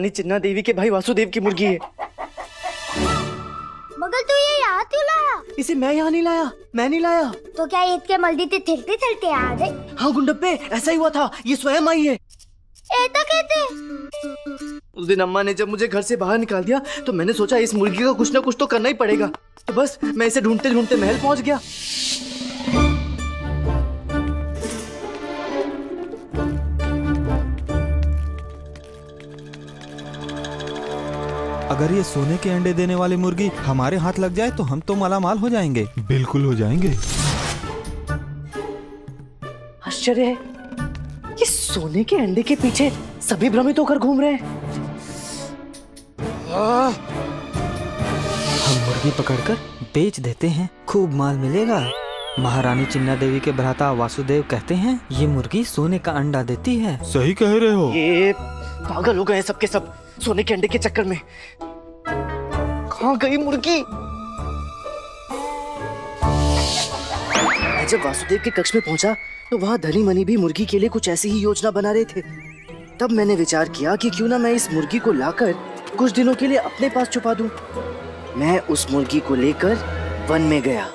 महारानी चिन्ना देवी के भाई वासुदेव की मुर्गी है। मगर तू ये यहाँ क्यों लाया? इसे मैं यहाँ नहीं लाया, मैं नहीं लाया। तो क्या ईद के मलदीते थिरते थिरते आ गए? हाँ गुंडप्पे, ऐसा ही हुआ था, ये स्वयं आई है। ऐसा कहते? उस दिन अम्मा ने जब मुझे घर से बाहर निकाल दिया तो मैंने सोचा इस मुर्गी का कुछ ना कुछ तो करना ही पड़ेगा। तो बस मैं इसे ढूंढते ढूंढते महल पहुंच गया। अगर ये सोने के अंडे देने वाली मुर्गी हमारे हाथ लग जाए तो हम तो मालामाल हो जाएंगे। बिल्कुल हो जाएंगे। आश्चर्य है, ये सोने के अंडे के पीछे सभी भ्रमित होकर घूम रहे हैं। हम मुर्गी पकड़कर बेच देते हैं, खूब माल मिलेगा। महारानी चिन्ना देवी के भ्राता वासुदेव कहते हैं ये मुर्गी सोने का अंडा देती है। सही कह रहे हो। ये पागल हो गए हैं सबके सब सोने के अंडे के चक्कर में। कहाँ गई मुर्गी? मैं जब वासुदेव के कक्ष में पहुंचा तो वहाँ धनी मनी भी मुर्गी के लिए कुछ ऐसी ही योजना बना रहे थे। तब मैंने विचार किया कि क्यों ना मैं इस मुर्गी को लाकर कुछ दिनों के लिए अपने पास छुपा दूं। मैं उस मुर्गी को लेकर वन में गया।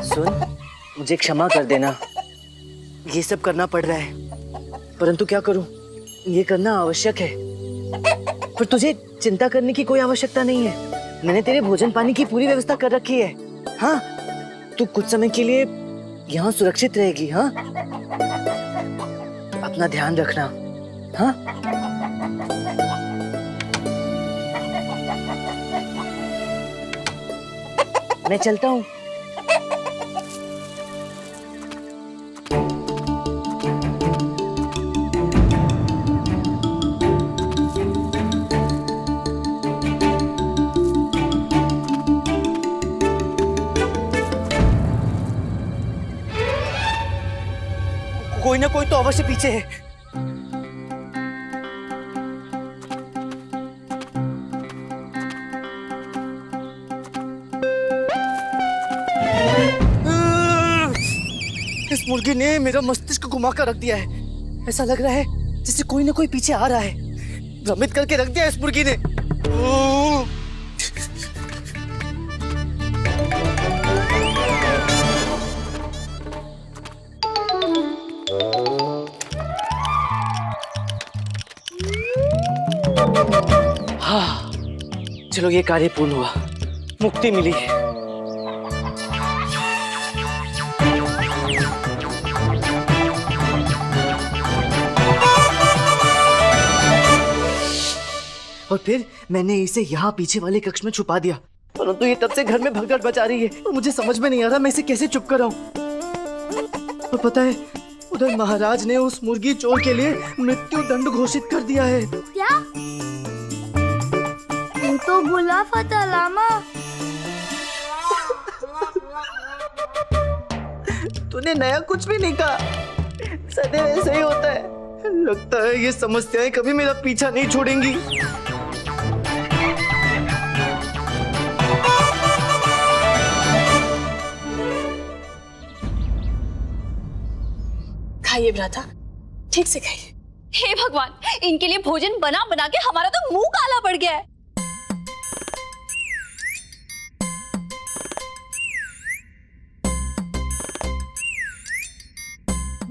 सुन, मुझे क्षमा कर देना, ये सब करना पड़ रहा है, परंतु क्या करूं, ये करना आवश्यक है। पर तुझे चिंता करने की कोई आवश्यकता नहीं है, मैंने तेरे भोजन पानी की पूरी व्यवस्था कर रखी है। हाँ, तू कुछ समय के लिए यहाँ सुरक्षित रहेगी। हाँ, अपना ध्यान रखना। हाँ, मैं चलता हूँ। कोई ना कोई तो अवश्य पीछे है। इस मुर्गी ने मेरा मस्तिष्क घुमा कर रख दिया है। ऐसा लग रहा है जैसे कोई ना कोई पीछे आ रहा है। भ्रमित करके रख दिया इस मुर्गी ने। हाँ, चलो ये कार्य पूर्ण हुआ, मुक्ति मिली है। और फिर मैंने इसे यहाँ पीछे वाले कक्ष में छुपा दिया, परंतु ये तब से घर में भगदड़ मचा रही है और मुझे समझ में नहीं आ रहा मैं इसे कैसे चुप कराऊं। और पता है, उधर महाराज ने उस मुर्गी चोर के लिए मृत्यु दंड घोषित कर दिया है। क्या? तो गुलाफा था लामा। तूने नया कुछ भी नहीं कहा, सदैव ऐसे ही होता है। लगता है ये समस्याएं कभी मेरा पीछा नहीं छोड़ेंगी। खाइए भ्राता, ठीक से खाइए। हे भगवान, इनके लिए भोजन बना बना के हमारा तो मुंह काला पड़ गया है।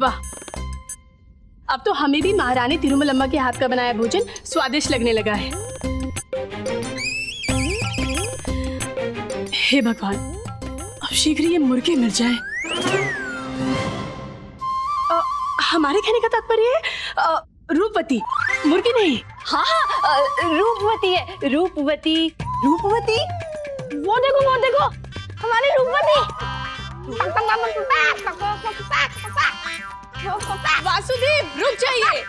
वाह, अब तो हमें भी महारानी तिरुमलम्मा के हाथ का बनाया भोजन स्वादिष्ट लगने लगा है। हे भगवान, अब शीघ्र ये मुर्गी मिल जाए। हमारे कहने का तात्पर्य है रूपवती, मुर्गी नहीं। हाँ हाँ, रूपवती है, रूपवती। रूपवती? वो देखो, हमारी रूपवती। वासुदेव, रुक जाइए,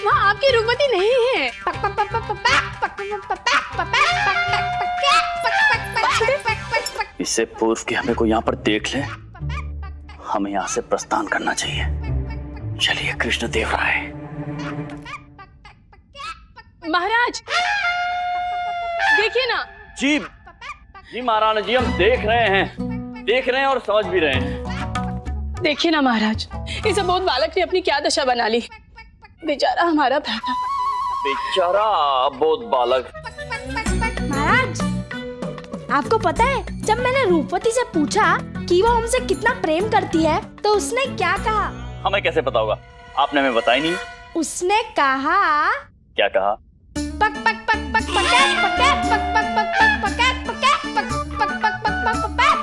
वहाँ आपकी रूपवती नहीं है। इससे पूर्व कि हमें कोई यहाँ पर देख ले, हमें यहाँ से प्रस्थान करना चाहिए। चलिए कृष्णदेव राय। महाराज देखिए ना। जी जी महारानी जी, हम देख रहे हैं और समझ भी रहे हैं। देखिए ना महाराज, इस अबोध बालक ने अपनी क्या दशा बना ली। बेचारा हमारा भ्राता। बेचारा अबोध बालक। महाराज, आपको पता है जब मैंने रूपवती से पूछा कि वो हमसे कितना प्रेम करती है तो उसने क्या कहा? हमें कैसे पता होगा, आपने हमें बताया नहीं। उसने कहा, क्या कहा? पक पक पक पक पक पक पक पक पक पक पक पक पक पक पक पक पक।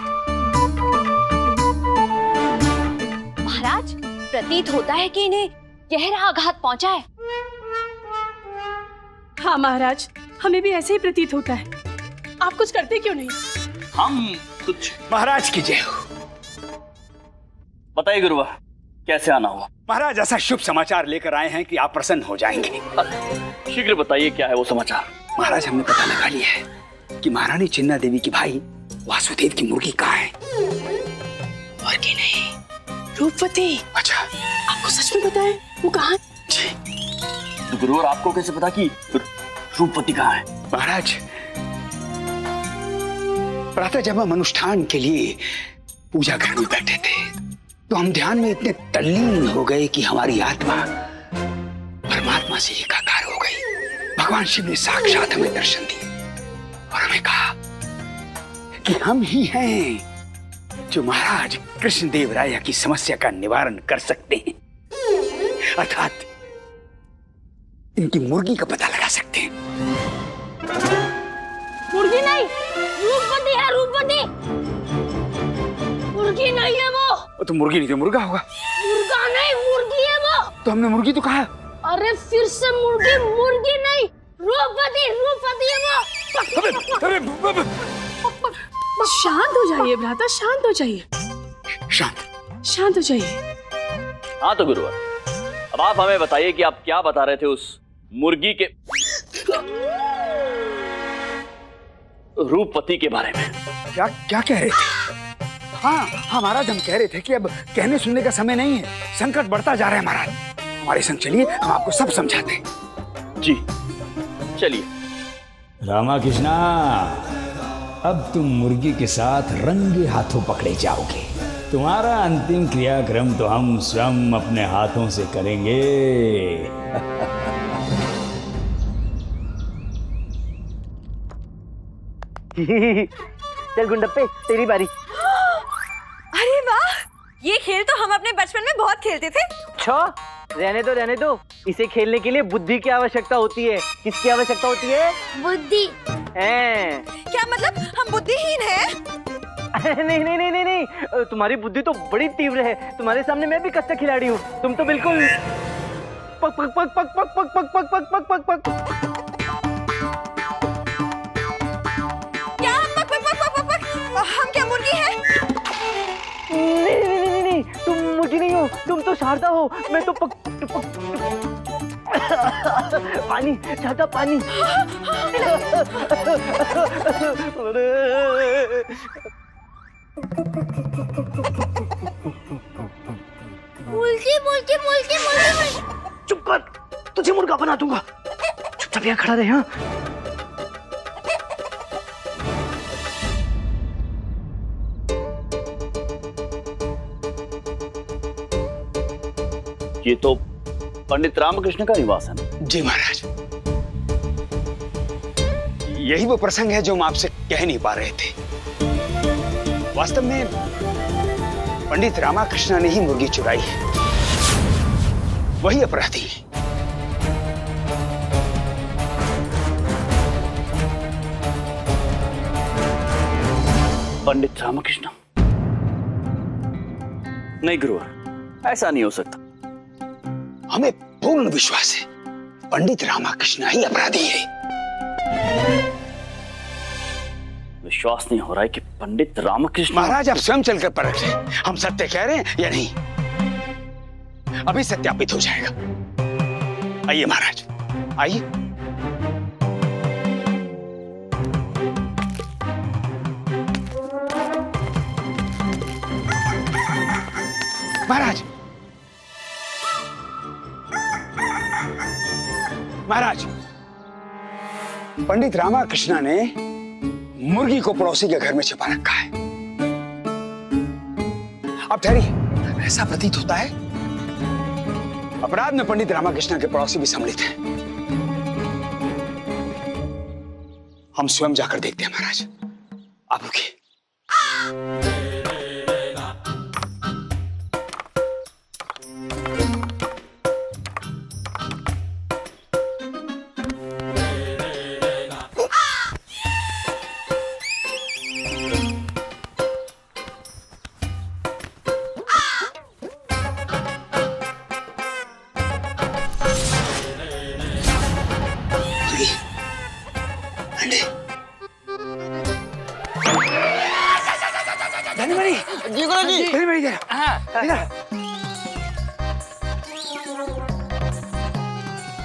महाराज, प्रतीत होता है कि इन्हें गहरा आघात पहुंचा है। हाँ महाराज, हमें भी ऐसे ही प्रतीत होता है। आप कुछ करते क्यों नहीं? हम कुछ। महाराज की जय हो। बताइए गुरुवर, कैसे आना हुआ? महाराज, ऐसा शुभ समाचार लेकर आए हैं कि आप प्रसन्न हो जाएंगे। शीघ्र बताइए, क्या है वो समाचार? महाराज, हमने पता लगा लिया है कि महारानी चिन्ना देवी की भाई वासुदेव की मुर्गी कहाँ है। मुर्गी नहीं, रूपवती। अच्छा, आपको सच में पता है वो कहाँ है? तो गुरुवर, आपको कैसे पता कि रूपवती कहाँ है? महाराज, प्रातः जब हम अनुष्ठान के लिए पूजा घर में बैठे थे तो हम ध्यान में इतने तल्लीन हो गए कि हमारी आत्मा परमात्मा से एकाकार हो गई। भगवान शिव ने साक्षात हमें दर्शन दिए और हमें कहा कि हम ही हैं जो महाराज कृष्णदेव राय की समस्या का निवारण कर सकते हैं, अर्थात इनकी मुर्गी का पता लगा सकते हैं। मुर्गी नहीं, रूपवती है, रूपवती। मुर्गी नहीं है वो तो मुर्गी नहीं तो मुर्गा होगा। मुर्गा नहीं, मुर्गी है वो। तो हमने मुर्गी तो कहा। अरे फिर से मुर्गी, मुर्गी नहीं, रूपवती, रूपवती है वो। शांत हो जाइए भ्राता, शांत हो जाइए। शांत हो जाइए। हाँ तो गुरुवर, अब आप हमें बताइए कि आप क्या बता रहे थे उस मुर्गी के रूपवती के बारे में। क्या क्या कह रहे थे? हाँ महाराज, हम कह रहे थे कि अब कहने सुनने का समय नहीं है, संकट बढ़ता जा रहा है महाराज। हमारे संग चलिए, हम आपको सब समझाते हैं। जी चलिए। रामा कृष्णा, अब तुम मुर्गी के साथ रंगे हाथों पकड़े जाओगे। तुम्हारा अंतिम क्रियाक्रम तो हम स्वयं अपने हाथों से करेंगे। चल गुंडप्पे, तेरी बारी। अरे वाह, ये खेल तो हम अपने बचपन में बहुत खेलते थे। रहने दो। इसे खेलने के लिए बुद्धि की आवश्यकता होती है। किसकी आवश्यकता होती है? बुद्धि। क्या मतलब हम बुद्धिहीन हैं? नहीं, तुम्हारी बुद्धि तो बड़ी तीव्र है। तुम्हारे सामने मैं भी कच्चा खिलाड़ी हूँ। तुम तो बिल्कुल पक पक पक पक पक पक पक पक पक पक पक पक। क्या हम पक पक पक पक पक? हम क्या मुर्गी हैं? नहीं, तुम मुर्गी नहीं हो, तुम तो शारदा हो। मैं तो पक पानी, शारदा पानी। मुल्की। चुप कर, तुझे मुर्गा बना दूंगा। चुपचाप यहाँ खड़ा रहे। हाँ, ये तो पंडित रामकृष्ण का निवास है ना? जी महाराज, यही वो प्रसंग है जो हम आपसे कह नहीं पा रहे थे। वास्तव में पंडित रामकृष्ण ने ही मुर्गी चुराई है, वही अपराधी है। पंडित रामकृष्ण? नहीं गुरुवर, ऐसा नहीं हो सकता। हमें पूर्ण विश्वास है पंडित रामकृष्ण ही अपराधी है। विश्वास नहीं हो रहा है कि पंडित रामकृष्ण। महाराज, आप स्वयं चलकर परख लें, हम सत्य कह रहे हैं या नहीं। अभी सत्यापित हो जाएगा। आइए महाराज, आइए। महाराज, महाराज, पंडित रामाकृष्णा ने मुर्गी को पड़ोसी के घर में छिपा रखा है। अब ठहरिए, ऐसा प्रतीत होता है अपराध में पंडित रामाकृष्णा के पड़ोसी भी सम्मिलित हैं। हम स्वयं जाकर देखते हैं महाराज, आप रुकिए।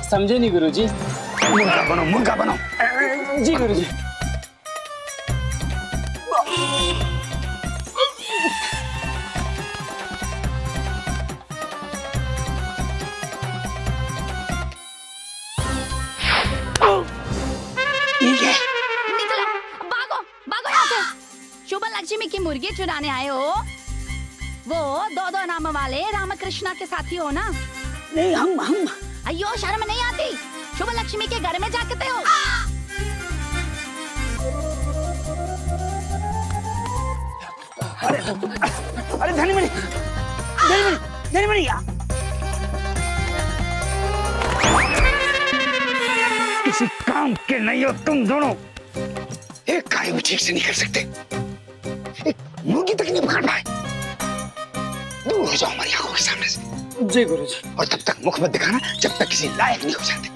समझे नहीं गुरुजी। मुर्गा बनो, मुर्गा बनो। जी गुरुजी। निकलो, भागो भागो यहाँ से। शुभ लक्ष्मी की मुर्गी चुराने आए हो? वो दो नाम वाले रामकृष्णा के साथी हो ना? नहीं, हम अयो शर्म नहीं आती? शुभ लक्ष्मी के घर में जाते हो? अरे धनीमणि, धनीमणि, धनीमणि, किसी काम के नहीं हो तुम दोनों। एक कार्य भी ठीक से नहीं कर सकते, एक मुर्गी तक नहीं पकड़ पाए। दूर हो जाओ हमारी आंखों के सामने से। जी गुरुजी। और तब तक मुख मत दिखाना जब तक किसी लायक नहीं हो जाते।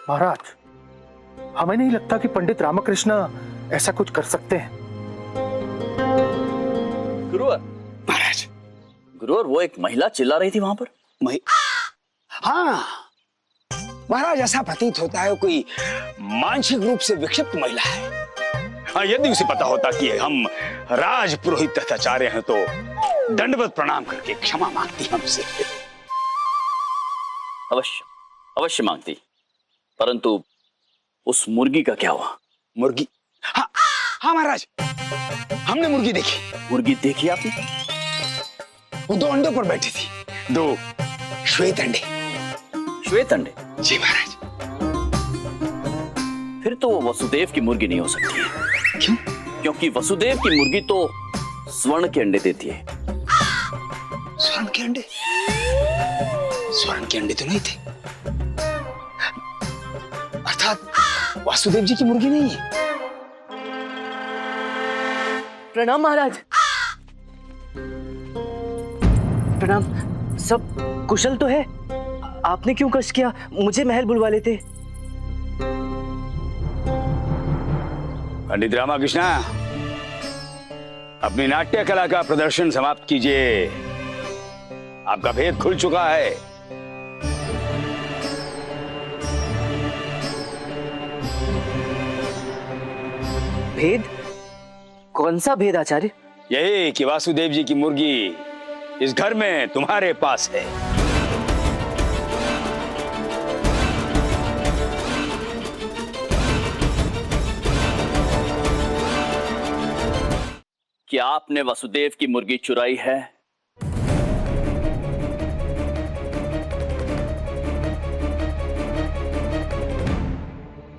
महाराज, हमें नहीं लगता कि पंडित रामकृष्ण ऐसा कुछ कर सकते हैं। गुरुवर। महाराज। गुरुवर, वो एक महिला चिल्ला रही थी वहां पर। हाँ महाराज, ऐसा प्रतीत होता है कोई मानसिक रूप से विक्षिप्त महिला है। हाँ, यदि उसे पता होता कि हम राज पुरोहित अत्याचार्य हैं तो दंडवत प्रणाम करके क्षमा मांगती हमसे। अवश्य अवश्य मांगती, परंतु उस मुर्गी का क्या हुआ? मुर्गी? हाँ हाँ महाराज, हमने मुर्गी देखी। मुर्गी देखी आपने? वो दो अंडों पर बैठी थी, दो श्वेत अंडे। श्वेत अंडे? जी महाराज। फिर तो वो वसुदेव की मुर्गी नहीं हो सकती है। क्यों? क्योंकि वसुदेव की मुर्गी तो स्वर्ण के अंडे देती है। स्वर्ण के अंडे? स्वर्ण के अंडे तो नहीं थे, अर्थात वासुदेव जी की मुर्गी नहीं है। प्रणाम महाराज। प्रणाम। सब कुशल तो है? आपने क्यों कष्ट किया? मुझे महल बुलवा लेते। पंडित रामाकृष्णा, अपनी नाट्य कला का प्रदर्शन समाप्त कीजिए। आपका भेद खुल चुका है। भेद? कौन सा भेद आचार्य? यही कि वासुदेव जी की मुर्गी इस घर में तुम्हारे पास है। क्या आपने वसुदेव की मुर्गी चुराई है?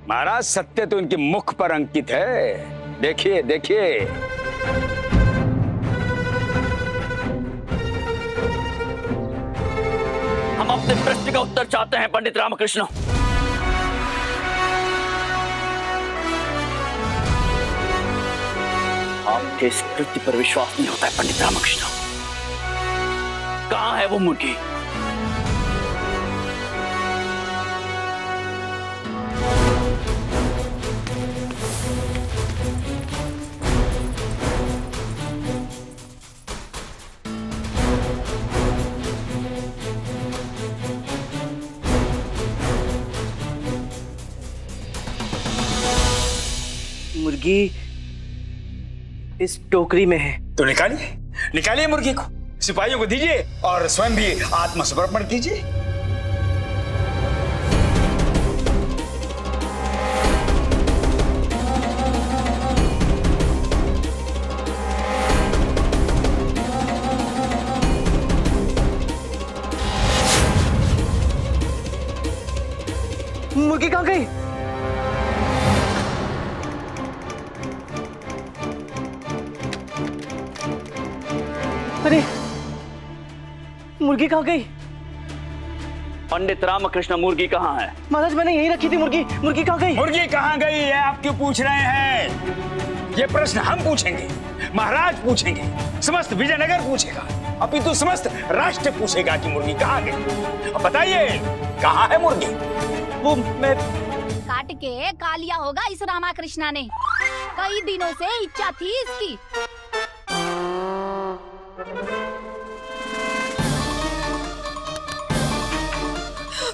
महाराज, सत्य तो इनके मुख पर अंकित है। देखिए देखिए। हम अपने प्रश्न का उत्तर चाहते हैं पंडित रामकृष्ण। आपके इस कृत्य पर विश्वास नहीं होता है पंडित रामकृष्ण। कहां है वो मुर्गी? मुर्गी इस टोकरी में है। तो निकालिए मुर्गी को, सिपाहियों को दीजिए और स्वयं भी आत्मसमर्पण कीजिए। मुर्गी कहाँ गई? अरे मुर्गी कहाँ गई? पंडित रामकृष्ण मुर्गी कहाँ है? महाराज मैंने यहीं रखी थी मुर्गी। मुर्गी कहाँ गई? मुर्गी कहाँ गई है आप क्यों पूछ रहे हैं? ये प्रश्न हम पूछेंगे, महाराज पूछेंगे, समस्त विजयनगर पूछेगा, अपितु समस्त राष्ट्र पूछेगा कि मुर्गी कहाँ गई। अब बताइए कहाँ है मुर्गी? वो मैं काट के खा लिया होगा इस रामाकृष्णा ने। कई दिनों से इच्छा थी इसकी।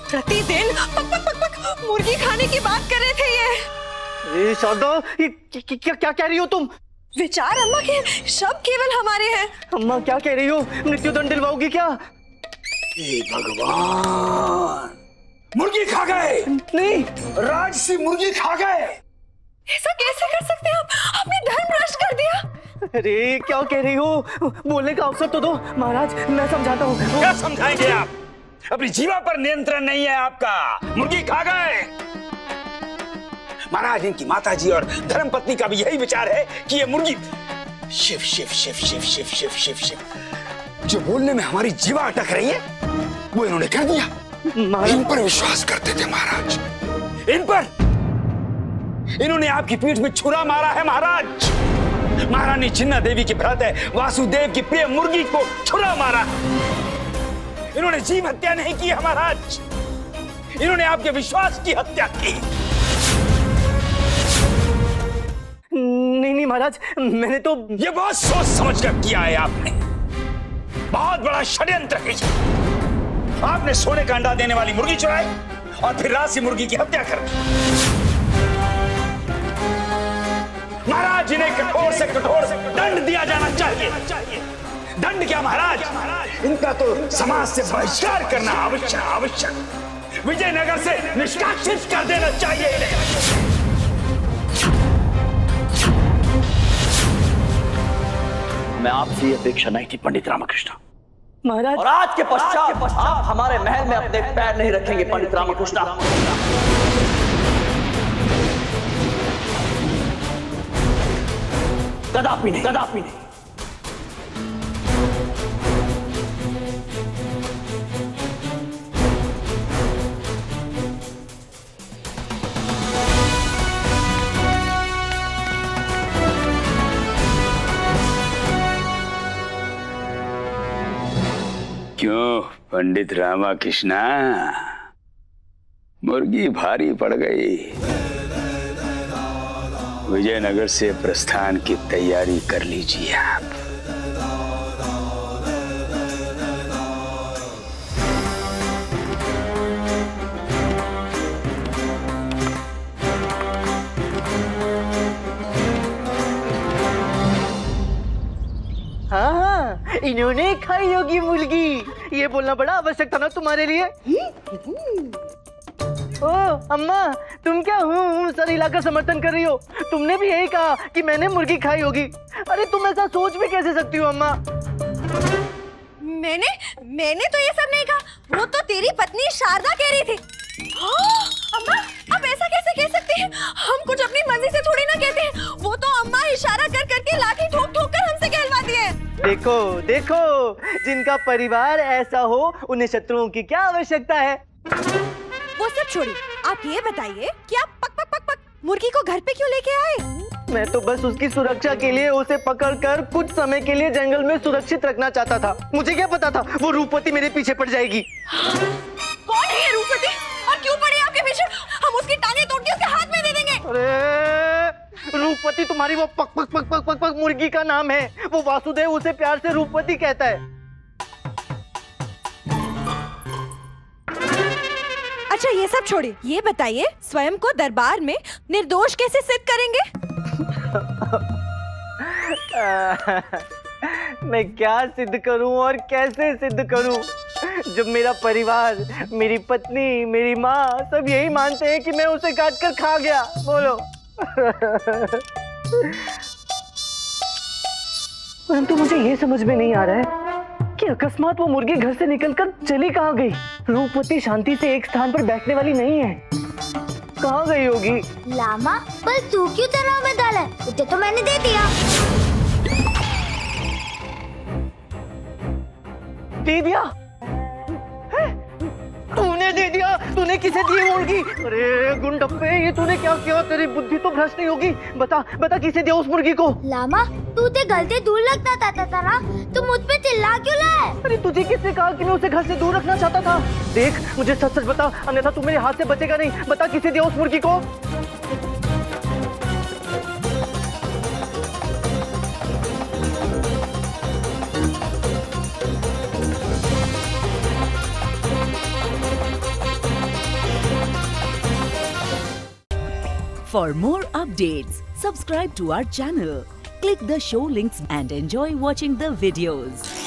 प्रतिदिन पक मुर्गी खाने की बात कर रहे थे ये। अरे शारदा, ये क्या कह रही हो तुम? विचार अम्मा के सब केवल हमारे हैं। अम्मा क्या कह रही हो? मृत्युदंड दिलवाओगी क्या? हे भगवान, मुर्गी खा गए। नहीं, राजसी मुर्गी खा गए। ऐसा कैसे कर सकते हैं आप? आपने धर्म भ्रष्ट कर दिया। अरे क्या कह रही हो? बोलने का अवसर तो दो। महाराज मैं समझाता हूँ। क्या समझाएंगे आप? अपनी जीवा पर नियंत्रण नहीं है आपका। मुर्गी खा गए। महाराज इनकी माताजी और धर्मपत्नी का भी यही विचार है कि ये मुर्गी शिव शिव शिव शिव शिव शिव शिव शिव जो बोलने में हमारी जीवा अटक रही है वो इन्होंने कर दिया। इन पर विश्वास करते थे महाराज, इन पर। इन्होंने आपकी पीठ में छुरा मारा है महाराज। महारानी चिन्ना देवी की भ्राता वासुदेव की प्रिय मुर्गी को छुरा मारा। इन्होंने जीव हत्या नहीं की है महाराज, इन्होंने आपके विश्वास की हत्या की। नहीं महाराज, मैंने तो ये बहुत सोच समझ कर किया है आपने। बहुत बड़ा षड्यंत्र है। आपने सोने का अंडा देने वाली मुर्गी चुराई और फिर राशि मुर्गी की हत्या कर दी। महाराज इन्हें कठोर से कठोर दंड दिया जाना चाहिए। दंड क्या महाराज, इनका तो समाज से बहिष्कार करना आवश्यक। विजयनगर से निष्कासित कर देना चाहिए इन्हें। मैं आपसे ये अपेक्षा नहीं थी पंडित रामकृष्ण महाराज। और आज के पश्चात आप हमारे महल में अपने पैर नहीं रखेंगे पंडित रामकृष्ण। कदापि नहीं, कदापि नहीं। क्यों पंडित रामकृष्ण, मुर्गी भारी पड़ गई। विजयनगर से प्रस्थान की तैयारी कर लीजिए आप। हाँ, इन्होंने खाई होगी मुर्गी। ये बोलना बड़ा आवश्यक था ना तुम्हारे लिए। ओ अम्मा, तुम क्या सर हिलाकर समर्थन कर रही हो? तुमने भी यही कहा कि मैंने मुर्गी खाई होगी। अरे तुम ऐसा सोच भी कैसे सकती हो अम्मा? मैंने तो ये सब नहीं कहा। वो तो तेरी पत्नी शारदा कह रही थी। अम्मा, आप ऐसा कैसे कह सकती हैं? हम कुछ अपनी मर्जी से थोड़ी ना कहते हैं। वो तो अम्मा इशारा कर करके लाठी ठोक ठोक कर हमसे कहलवाती है। देखो देखो, जिनका परिवार ऐसा हो उन्हें शत्रुओं की क्या आवश्यकता है? वो सब छोड़िए, आप ये बताइए कि आप पक पक पक पक मुर्गी को घर पे क्यों लेके आए? मैं तो बस उसकी सुरक्षा के लिए उसे पकड़कर कुछ समय के लिए जंगल में सुरक्षित रखना चाहता था। मुझे क्या पता था वो रूपवती मेरे पीछे पड़ जाएगी। कौन है ये रूपवती और क्यों पड़ी आपके पीछे? हम उसकी टांगें तोड़ के उसके हाथ में दे देंगे। अरे रूपवती तुम्हारी वो पक पक पक पक पक पक मुर्गी का नाम है। वो वासुदेव उसे प्यार से रूपवती कहता है। अच्छा ये सब छोड़िए, ये बताइए स्वयं को दरबार में निर्दोष कैसे सिद्ध करेंगे? मैं क्या सिद्ध करूं और कैसे सिद्ध करूं जब मेरा परिवार, मेरी पत्नी, मेरी माँ सब यही मानते हैं कि मैं उसे काट कर खा गया। बोलो। परंतु मुझे ये समझ में नहीं आ रहा है कि अकस्मात वो मुर्गी घर से निकलकर चली कहाँ गई। रूपवती शांति से एक स्थान पर बैठने वाली नहीं है, कहाँ गई होगी? लामा, पर तू क्यों तनाव में डाला? उसे तो मैंने दे दिया। दे दिया? तूने दे दिया? तूने किसे दी मुर्गी? अरे गुंडप्पे, ये तूने क्या किया? तेरी बुद्धि तो भ्रष्ट नहीं होगी। बता बता, किसे दिया उस मुर्गी को? लामा, तू ते गलती दूर लगता था तारा, तू मुझ पे चिल्ला क्यों रहा है? अरे तुझे किसने कहा कि मैं उसे घर से दूर रखना चाहता था? देख, मुझे सच सच बता, अन्यथा तू मेरे हाथ से बचेगा नहीं। बता, किसे दिया उस मुर्गी को? For more updates, subscribe to our channel, click the show links and enjoy watching the videos.